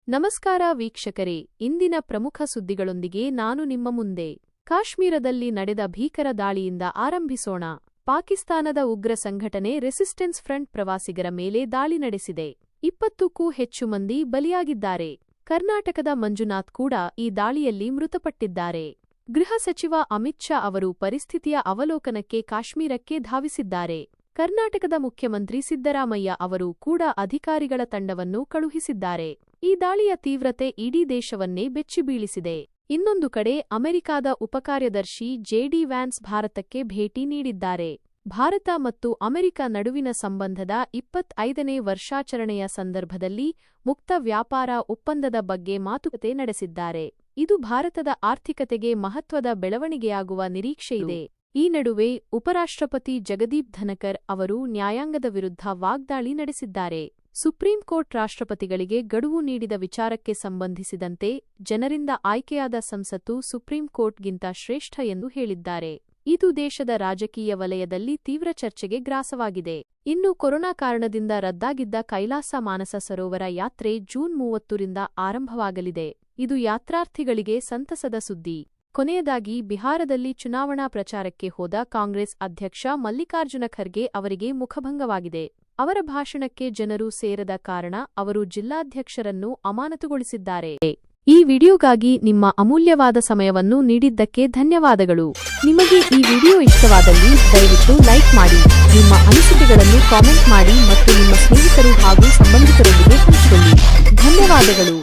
ನಮಸ್ಕಾರ ವೀಕ್ಷಕರೇ, ಇಂದಿನ ಪ್ರಮುಖ ಸುದ್ದಿಗಳೊಂದಿಗೆ ನಾನು ನಿಮ್ಮ ಮುಂದೆ. ಕಾಶ್ಮೀರದಲ್ಲಿ ನಡೆದ ಭೀಕರ ದಾಳಿಯಿಂದ ಆರಂಭಿಸೋಣ. ಪಾಕಿಸ್ತಾನದ ಉಗ್ರ ಸಂಘಟನೆ ರೆಸಿಸ್ಟೆನ್ಸ್ ಫ್ರಂಟ್ ಪ್ರವಾಸಿಗರ ಮೇಲೆ ದಾಳಿ ನಡೆಸಿದೆ. 20ಕ್ಕೂ ಹೆಚ್ಚು ಮಂದಿ ಬಲಿಯಾಗಿದ್ದಾರೆ. ಕರ್ನಾಟಕದ ಮಂಜುನಾಥ್ ಕೂಡ ಈ ದಾಳಿಯಲ್ಲಿ ಮೃತಪಟ್ಟಿದ್ದಾರೆ. ಗೃಹ ಸಚಿವ ಅಮಿತ್ ಶಾ ಅವರು ಪರಿಸ್ಥಿತಿಯ ಅವಲೋಕನಕ್ಕೆ ಕಾಶ್ಮೀರಕ್ಕೆ ಧಾವಿಸಿದ್ದಾರೆ. ಕರ್ನಾಟಕದ ಮುಖ್ಯಮಂತ್ರಿ ಸಿದ್ದರಾಮಯ್ಯ ಅವರು ಕೂಡ ಅಧಿಕಾರಿಗಳ ತಂಡವನ್ನು ಕಳುಹಿಸಿದ್ದಾರೆ. ಈ ದಾಳಿಯ ತೀವ್ರತೆ ಇಡೀ ದೇಶವನ್ನೇ ಬೆಚ್ಚಿಬೀಳಿಸಿದೆ. ಇನ್ನೊಂದು ಕಡೆ ಅಮೆರಿಕಾದ ಉಪಕಾರ್ಯದರ್ಶಿ ಜೆಡಿ ವ್ಯಾನ್ಸ್ ಭಾರತಕ್ಕೆ ಭೇಟಿ ನೀಡಿದ್ದಾರೆ. ಭಾರತ ಮತ್ತು ಅಮೆರಿಕ ನಡುವಿನ ಸಂಬಂಧದ 25ನೇ ವರ್ಷಾಚರಣೆಯ ಸಂದರ್ಭದಲ್ಲಿ ಮುಕ್ತ ವ್ಯಾಪಾರ ಒಪ್ಪಂದದ ಬಗ್ಗೆ ಮಾತುಕತೆ ನಡೆಸಿದ್ದಾರೆ. ಇದು ಭಾರತದ ಆರ್ಥಿಕತೆಗೆ ಮಹತ್ವದ ಬೆಳವಣಿಗೆಯಾಗುವ ನಿರೀಕ್ಷೆಯಿದೆ. ಈ ನಡುವೆ ಉಪರಾಷ್ಟ್ರಪತಿ ಜಗದೀಪ್ ಧನಕರ್ ಅವರು ನ್ಯಾಯಾಂಗದ ವಿರುದ್ಧ ವಾಗ್ದಾಳಿ ನಡೆಸಿದ್ದಾರೆ. ಸುಪ್ರೀಂ ಕೋರ್ಟ್ ರಾಷ್ಟ್ರಪತಿಗಳಿಗೆ ಗಡುವು ನೀಡಿದ ವಿಚಾರಕ್ಕೆ ಸಂಬಂಧಿಸಿದಂತೆ ಜನರಿಂದ ಆಯ್ಕೆಯಾದ ಸಂಸತ್ತು ಸುಪ್ರೀಂ ಕೋರ್ಟ್ಗಿಂತ ಶ್ರೇಷ್ಠ ಎಂದು ಹೇಳಿದ್ದಾರೆ. ಇದು ದೇಶದ ರಾಜಕೀಯ ವಲಯದಲ್ಲಿ ತೀವ್ರ ಚರ್ಚೆಗೆ ಗ್ರಾಸವಾಗಿದೆ. ಇನ್ನು ಕೊರೋನಾ ಕಾರಣದಿಂದ ರದ್ದಾಗಿದ್ದ ಕೈಲಾಸ ಮಾನಸ ಸರೋವರ ಯಾತ್ರೆ ಜೂನ್ 30ರಿಂದ ಆರಂಭವಾಗಲಿದೆ. ಇದು ಯಾತ್ರಾರ್ಥಿಗಳಿಗೆ ಸಂತಸದ ಸುದ್ದಿ. ಕೊನೆಯದಾಗಿ ಬಿಹಾರದಲ್ಲಿ ಚುನಾವಣಾ ಪ್ರಚಾರಕ್ಕೆ ಹೋದ ಕಾಂಗ್ರೆಸ್ ಅಧ್ಯಕ್ಷ ಮಲ್ಲಿಕಾರ್ಜುನ ಖರ್ಗೆ ಅವರಿಗೆ ಮುಖಭಂಗವಾಗಿದೆ. ಅವರ ಭಾಷಣಕ್ಕೆ ಜನರು ಸೇರದ ಕಾರಣ ಅವರು ಜಿಲ್ಲಾಧ್ಯಕ್ಷರನ್ನು ಅಮಾನತುಗೊಳಿಸಿದ್ದಾರೆ. ಈ ವಿಡಿಯೋಗಾಗಿ ನಿಮ್ಮ ಅಮೂಲ್ಯವಾದ ಸಮಯವನ್ನು ನೀಡಿದ್ದಕ್ಕೆ ಧನ್ಯವಾದಗಳು. ನಿಮಗೆ ಈ ವಿಡಿಯೋ ಇಷ್ಟವಾದಲ್ಲಿ ದಯವಿಟ್ಟು ಲೈಕ್ ಮಾಡಿ, ನಿಮ್ಮ ಅನಿಸಿಕೆಗಳನ್ನು ಕಾಮೆಂಟ್ ಮಾಡಿ ಮತ್ತು ನಿಮ್ಮ ಸ್ನೇಹಿತರು ಹಾಗೂ ಸಂಬಂಧಿಕರೊಂದಿಗೆ ಹಂಚಿಕೊಳ್ಳಿ. ಧನ್ಯವಾದಗಳು.